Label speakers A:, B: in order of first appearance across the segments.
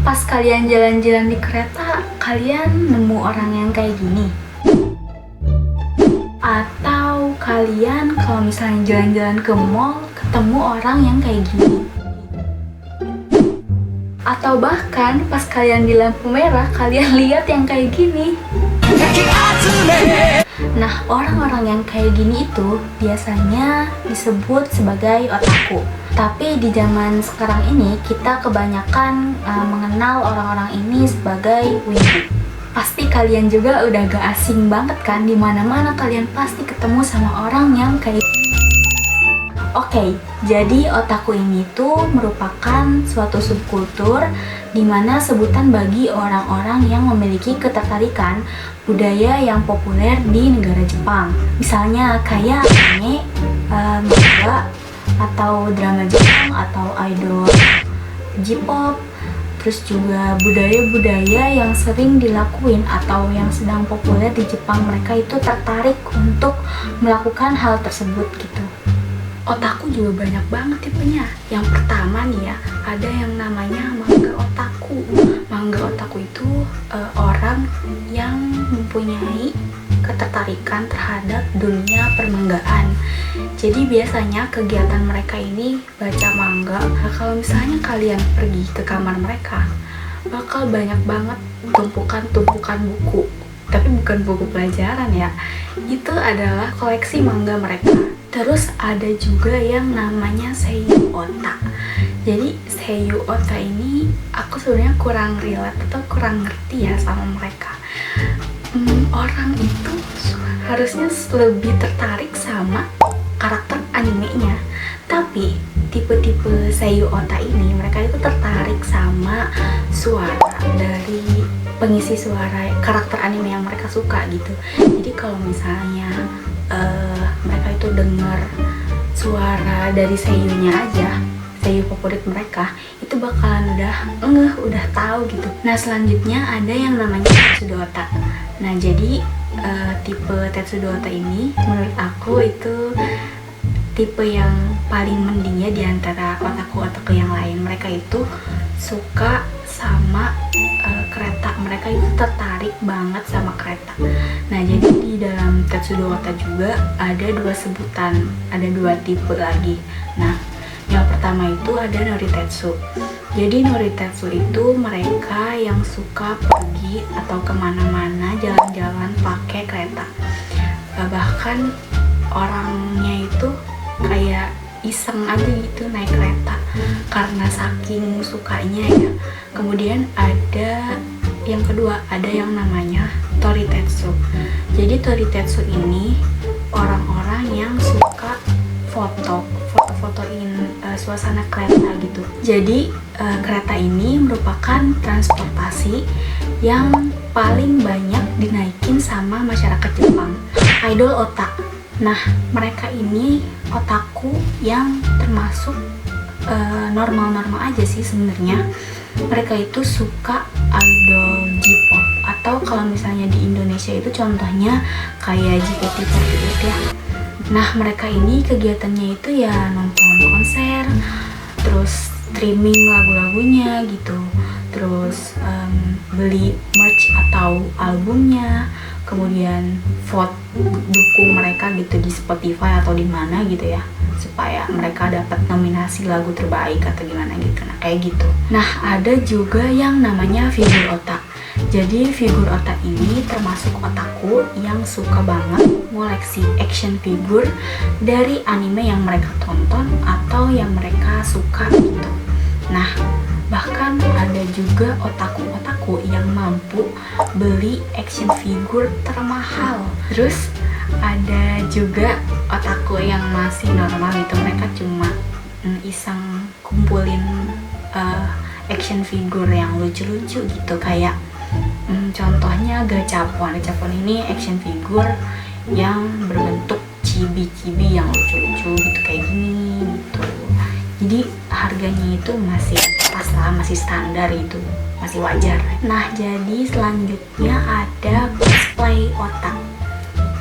A: Pas kalian jalan-jalan di kereta, kalian nemu orang yang kayak gini? Atau kalian kalau misalnya jalan-jalan ke mall, ketemu orang yang kayak gini? Atau bahkan pas kalian di lampu merah, kalian lihat yang kayak gini? Nah, orang-orang yang kayak gini itu biasanya disebut sebagai otaku. Tapi di zaman sekarang ini, kita kebanyakan mengenal orang-orang ini sebagai wibu. Pasti kalian juga udah gak asing banget kan, dimana-mana kalian pasti ketemu sama orang yang kayak Oke, jadi otaku ini tuh merupakan suatu subkultur di mana sebutan bagi orang-orang yang memiliki ketertarikan budaya yang populer di negara Jepang. Misalnya kayak anime, manga, atau drama Jepang, atau idol J-pop. Terus juga budaya-budaya yang sering dilakuin atau yang sedang populer di Jepang, mereka itu tertarik untuk melakukan hal tersebut gitu. Otaku juga banyak banget tipenya. Yang pertama nih ya, ada yang namanya manga otaku. Manga otaku itu orang yang mempunyai ketertarikan terhadap dunia permanggaan. Jadi biasanya kegiatan mereka ini baca manga. Nah, kalau misalnya kalian pergi ke kamar mereka, bakal banyak banget tumpukan-tumpukan buku. Tapi bukan buku pelajaran ya. Itu adalah koleksi manga mereka. Terus ada juga yang namanya seiyu ota. Jadi seiyu ota ini aku sebenarnya kurang relate atau kurang ngerti ya sama mereka. Orang itu harusnya lebih tertarik sama karakter animenya. Tapi tipe-tipe seiyu ota ini mereka itu tertarik sama suara dari pengisi suara karakter anime yang mereka suka gitu. Jadi kalau misalnya mereka itu dengar suara dari seiyunya aja, seiyu favorit mereka, itu bakalan udah tahu gitu. Nah, selanjutnya ada yang namanya Tetsudota. Nah, jadi tipe Tetsudota ini menurut aku itu tipe yang paling mending ya di antara otaku-otaku yang lain. Mereka itu suka sama kereta, mereka itu tertarik banget sama kereta. Nah, jadi di dalam Tetsudota juga ada dua sebutan, ada dua tipe lagi. Nah, yang pertama itu ada Noritetsu. Jadi Noritetsu itu mereka yang suka pergi atau kemana-mana jalan-jalan pakai kereta. Bahkan orangnya itu kayak iseng aja gitu naik kereta karena saking sukanya ya. Kemudian ada yang kedua, ada yang namanya Toritetsu. Jadi Toritetsu ini orang-orang yang suka fotoin suasana kereta gitu. Jadi kereta ini merupakan transportasi yang paling banyak dinaikin sama masyarakat Jepang. Idol otak. Nah, mereka ini otaku yang termasuk normal-normal aja sih sebenarnya. Mereka itu suka idol J-pop, atau kalau misalnya di Indonesia itu contohnya kayak JKT48 ya. Nah, mereka ini kegiatannya itu ya nonton konser, terus streaming lagu-lagunya gitu, terus beli merch atau albumnya, kemudian vote dukung mereka gitu di Spotify atau di mana gitu ya, supaya mereka dapat nominasi lagu terbaik atau gimana gitu. Nah, kayak gitu. Nah, ada juga yang namanya figur otak. Jadi figur otak ini termasuk otaku yang suka banget ngoleksi action figure dari anime yang mereka tonton atau yang mereka suka gitu. Nah, bahkan ada juga otaku-otaku yang mampu beli action figure termahal. Terus ada juga otaku yang masih normal gitu, mereka cuma iseng kumpulin action figure yang lucu-lucu gitu, kayak contohnya gachapon. Gachapon ini action figure yang berbentuk chibi-chibi yang lucu-lucu gitu kayak gini gitu. Jadi harganya itu masih pas lah, masih standar itu, masih wajar. Nah, jadi selanjutnya ada cosplay otak.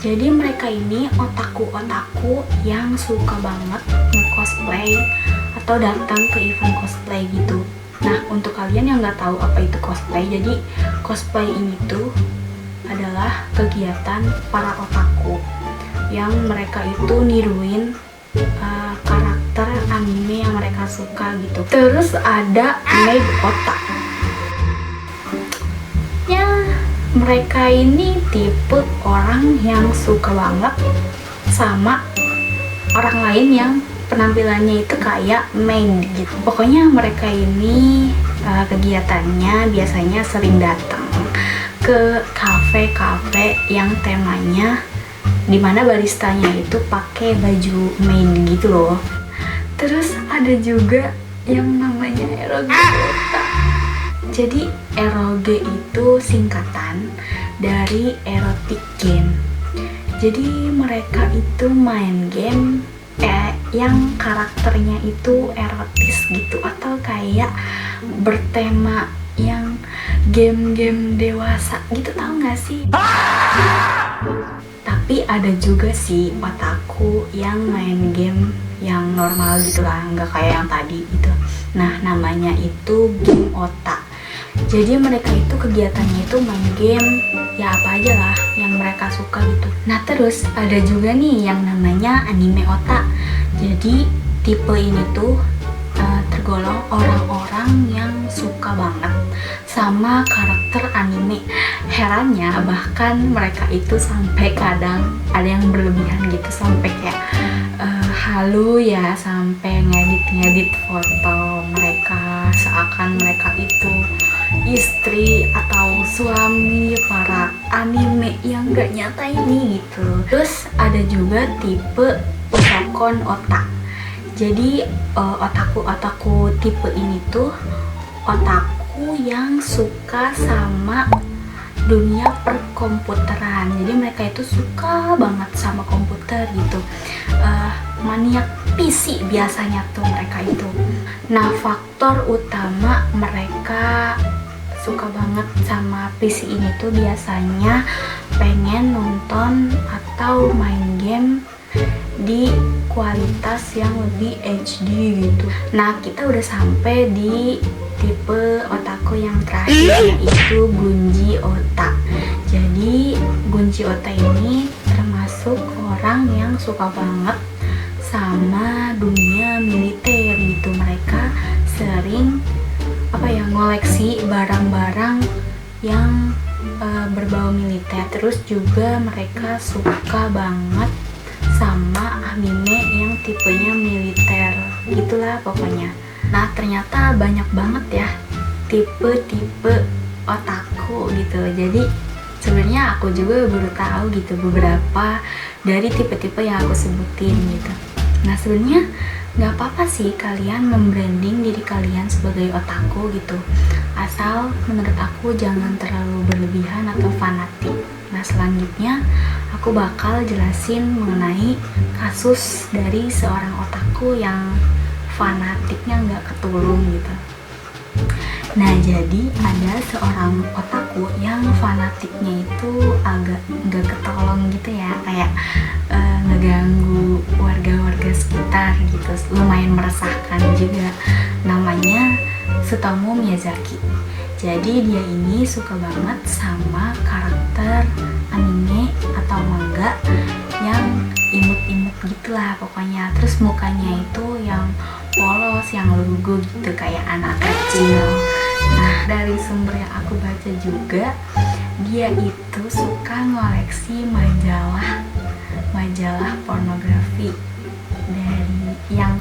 A: Jadi mereka ini otaku-otaku yang suka banget nge-cosplay atau datang ke event cosplay gitu. Nah, untuk kalian yang nggak tahu apa itu cosplay, jadi cosplay ini tuh adalah kegiatan para otaku yang mereka itu niruin karakter anime yang mereka suka gitu. Terus ada maid otak. Ya, mereka ini tipe orang yang suka banget sama orang lain yang penampilannya itu kayak maid gitu. Pokoknya mereka ini kegiatannya biasanya sering datang ke kafe-kafe yang temanya dimana baristanya itu pakai baju maid gitu loh. Terus ada juga yang namanya eroge otak. Jadi eroge itu singkatan dari erotic game. Jadi mereka itu main game yang karakternya itu erotis gitu, atau kayak bertema yang game-game dewasa gitu, tau gak sih? Tapi ada juga sih otaku yang main game yang normal gitu lah, nggak kayak yang tadi gitu. Nah, namanya itu game otak. Jadi mereka itu kegiatannya itu main game ya apa aja lah yang mereka suka gitu. Nah, terus ada juga nih yang namanya anime otak. Jadi tipe ini tuh tergolong orang-orang yang suka banget sama karakter anime. Herannya bahkan mereka itu sampai kadang ada yang berlebihan gitu, sampai kayak halu ya, sampai ngedit-ngedit foto mereka seakan mereka itu istri atau suami para anime yang gak nyata ini gitu. Terus ada juga tipe otokon otak. Jadi otaku tipe ini tuh otaku yang suka sama dunia perkomputeran. Jadi mereka itu suka banget sama komputer gitu, maniak PC biasanya tuh mereka itu. Nah, faktor utama mereka suka banget sama PC ini tuh biasanya pengen nonton atau main game di kualitas yang lebih HD gitu. Nah, kita udah sampai di tipe otaku yang terakhir, yaitu Gunji Ota. Jadi Gunji Ota ini termasuk orang yang suka banget sama dunia militer gitu. Mereka sering ngoleksi barang-barang yang berbau militer. Terus juga mereka suka banget sama anime yang tipenya militer gitulah pokoknya. Nah, ternyata banyak banget ya tipe-tipe otaku gitu. Jadi sebenarnya aku juga baru tahu gitu beberapa dari tipe-tipe yang aku sebutin gitu. Nah, sebenarnya nggak apa-apa sih kalian membranding diri kalian sebagai otaku gitu, asal menurut aku jangan terlalu berlebihan atau fanatik. Nah, selanjutnya aku bakal jelasin mengenai kasus dari seorang otaku yang fanatiknya nggak ketulung gitu. Nah, jadi ada seorang otaku yang fanatiknya itu agak nggak ketolong gitu ya, kayak ngeganggu warga-warga sekitar gitu, lumayan meresahkan juga. Namanya Tsutomu Miyazaki. Jadi dia ini suka banget sama karakter anime atau manga yang imut-imut gitulah pokoknya. Terus mukanya itu yang polos, yang lugu gitu kayak anak kecil. Nah, dari sumber yang aku baca juga, dia itu suka ngoleksi majalah pornografi dari yang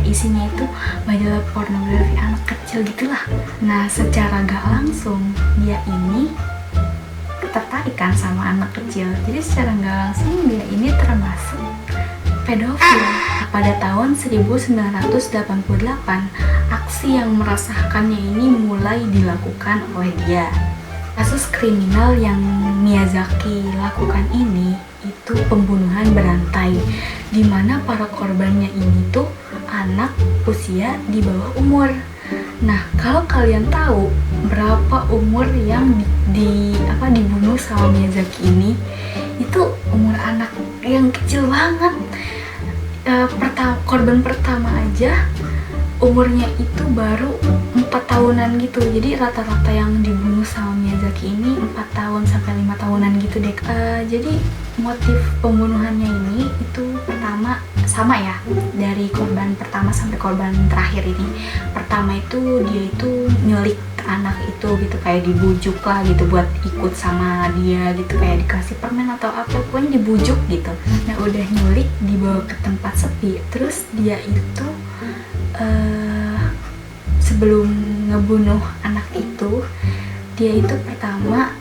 A: isinya itu majalah pornografi anak kecil gitulah. Nah, secara gak langsung dia ini tertarik kan sama anak kecil. Jadi secara gak langsung dia ini termasuk pedofil. Pada tahun 1988, aksi yang meresahkannya ini mulai dilakukan oleh dia. Kasus kriminal yang Miyazaki lakukan ini itu pembunuhan berantai, di mana para korbannya ini tuh anak usia di bawah umur. Nah, kalau kalian tahu berapa umur yang dibunuh sama Miyazaki ini, itu umur anak yang kecil banget. Korban pertama aja umurnya itu baru 4 tahunan gitu. Jadi rata-rata yang dibunuh sama Miyazaki ini 4 tahun sampai 5 tahunan gitu deh. Jadi motif pembunuhannya ini itu pertama sama ya, dari korban pertama sampai korban terakhir ini. Pertama itu dia itu nyulik anak itu gitu, kayak dibujuk lah gitu buat ikut sama dia gitu, kayak dikasih permen atau apa, pokoknya dibujuk gitu. Nah udah nyulik dibawa ke tempat sepi, terus dia itu sebelum ngebunuh anak itu, dia itu pertama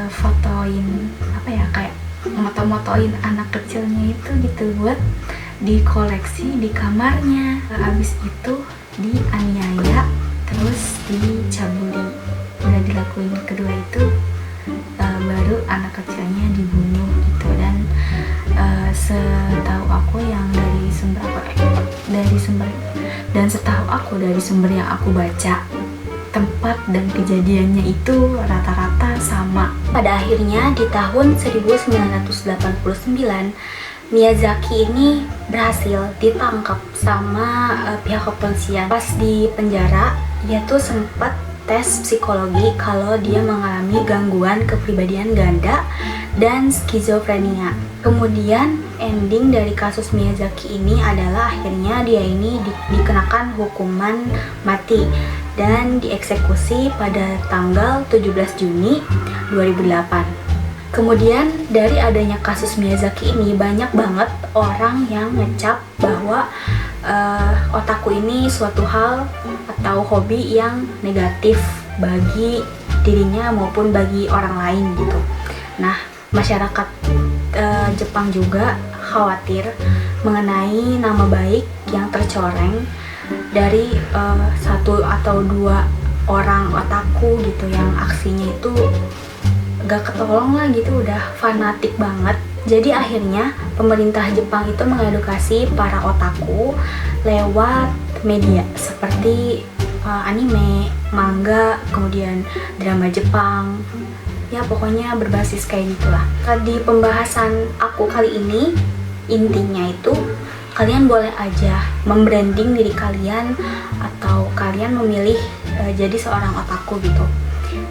A: fotoin apa ya, kayak moto-motoin anak kecilnya itu gitu buat dikoleksi di kamarnya. Abis itu dianiaya, terus dicabuli. Udah dilakuin kedua itu, baru anak kecilnya dibunuh gitu. Dan setahu aku yang dari sumber yang aku baca, tempat dan kejadiannya itu rata-rata sama. Pada akhirnya di tahun 1989 Miyazaki ini berhasil ditangkap sama pihak kepolisian. Pas di penjara, dia tuh sempat tes psikologi kalau dia mengalami gangguan kepribadian ganda dan skizofrenia. Kemudian ending dari kasus Miyazaki ini adalah akhirnya dia ini dikenakan hukuman mati dan dieksekusi pada tanggal 17 Juni 2008. Kemudian dari adanya kasus Miyazaki ini, banyak banget orang yang ngecap bahwa otaku ini suatu hal atau hobi yang negatif bagi dirinya maupun bagi orang lain gitu. Nah, masyarakat Jepang juga khawatir mengenai nama baik yang tercoreng dari satu atau dua orang otaku gitu, yang aksinya itu gak ketolong lah gitu, udah fanatik banget. Jadi akhirnya pemerintah Jepang itu mengedukasi para otaku lewat media seperti anime, manga, kemudian drama Jepang. Ya pokoknya berbasis kayak gitulah. Di pembahasan aku kali ini, intinya itu kalian boleh aja membranding diri kalian atau kalian memilih jadi seorang otaku gitu.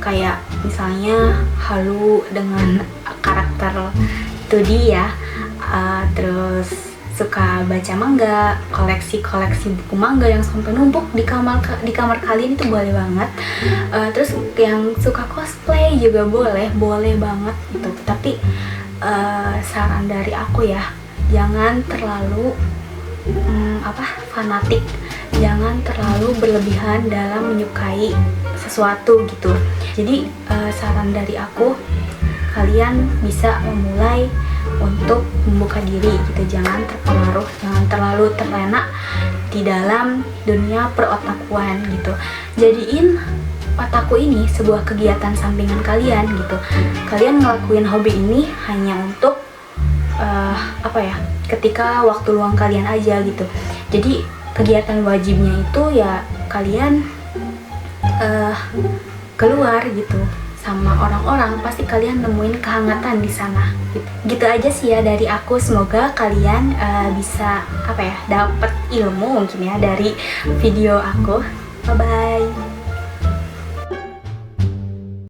A: Kayak misalnya Halu dengan karakter 2D ya, terus suka baca manga, koleksi buku manga yang sampai numpuk di kamar kalian, itu boleh banget. Terus yang suka cosplay juga boleh banget gitu. Tapi saran dari aku ya, jangan terlalu fanatik, jangan terlalu berlebihan dalam menyukai sesuatu gitu. Jadi saran dari aku, kalian bisa memulai untuk membuka diri gitu, jangan terpengaruh, jangan terlalu terlena di dalam dunia perotakuan gitu. Jadiin otaku ini sebuah kegiatan sampingan kalian gitu. Kalian ngelakuin hobi ini hanya untuk ketika waktu luang kalian aja gitu. Jadi kegiatan wajibnya itu ya kalian keluar gitu sama orang-orang, pasti kalian nemuin kehangatan di sana gitu aja sih ya dari aku. Semoga kalian bisa dapat ilmu mungkin ya dari video aku. Bye bye.